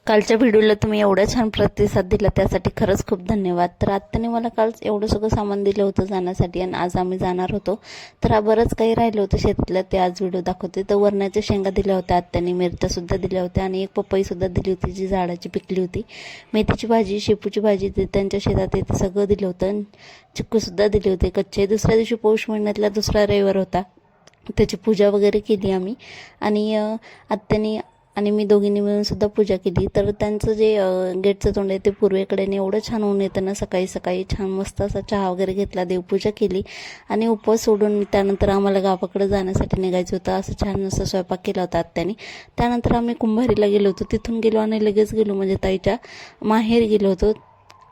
कालच्या व्हिडिओला तुम्ही एवढा छान प्रतिसाद दिला त्यासाठी खरंच खूप धन्यवाद। तर आत्याने मला काल एवढं सगळं सामान दिलं होतं जाण्यासाठी आणि आज आम्ही जाणार होतो। तर बरंच काही राहिलं होतं शेतातलं, ते आज व्हिडिओ दाखवते। तर वरण्याच्या शेंगा दिल्या होत्या आत्याने, मिरच्यासुद्धा दिल्या होत्या आणि एक पपईसुद्धा दिली होती जी झाडाची पिकली होती। मेथीची भाजी, शेपूची भाजी ते त्यांच्या शेतात ते सगळं दिलं होतं। चिक्कूसुद्धा दिले होते कच्चे। दुसऱ्या दिवशी पौष महिन्यातला दुसरा रविवार होता, त्याची पूजा वगैरे केली आम्ही आणि आत्याने आणि मी दोघींनी मिळून सुद्धा पूजा केली। तर त्यांचं जे गेटचं तोंड आहे ते पूर्वेकडे एवढं छान ऊन येतं ना, सकाळी सकाळी छान मस्त असा चहा वगैरे घेतला, देवपूजा केली आणि उपवास सोडून त्यानंतर आम्हाला गावाकडे जाण्यासाठी निघायचं होतं। असं छान असं स्वयंपाक केला होता आत्याने। त्यानंतर आम्ही कुंभारीला गेलो होतो, तिथून गेलो आणि लगेच गेलो म्हणजे ताईच्या माहेर गेलो होतो।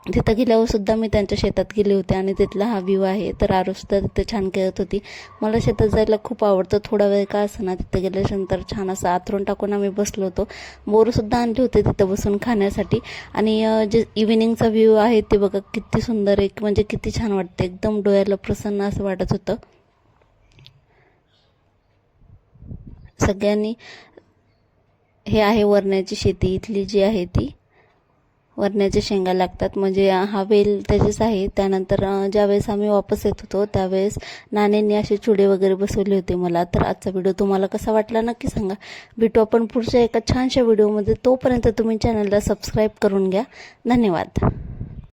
तिथं गेल्यावर सुद्धा मी त्यांच्या शेतात गेले होते आणि तिथला हा व्ह्यू आहे। तर आरुषसुद्धा तिथे छान खेळत होती। मला शेतात जायला खूप आवडतं, थोडा वेळ का असं तिथं गेल्यानंतर छान असं आथरून टाकून आम्ही बसलो होतो। बोरसुद्धा आणले होते तिथं बसून खाण्यासाठी आणि जे इव्हिनिंगचा व्ह्यू आहे ते बघा किती सुंदर आहे, म्हणजे किती छान वाटतं, एकदम डोळ्याला प्रसन्न असं वाटत होतं। सगळ्यांनी हे आहे वरण्याची शेती इथली जी आहे ती वरण्याच्या शेंगा लागतात, म्हणजे हा वेल त्याचेच आहे। त्यानंतर ज्यावेळेस आम्ही वापस येत होतो त्यावेळेस नाण्यांनी असे चुडे वगैरे बसवले होते मला। तर आजचा व्हिडिओ तुम्हाला कसा वाटला नक्की सांगा। भेटू आपण पुढच्या एका छानशा व्हिडिओमध्ये, तोपर्यंत तुम्ही चॅनलला सबस्क्राईब करून घ्या। धन्यवाद।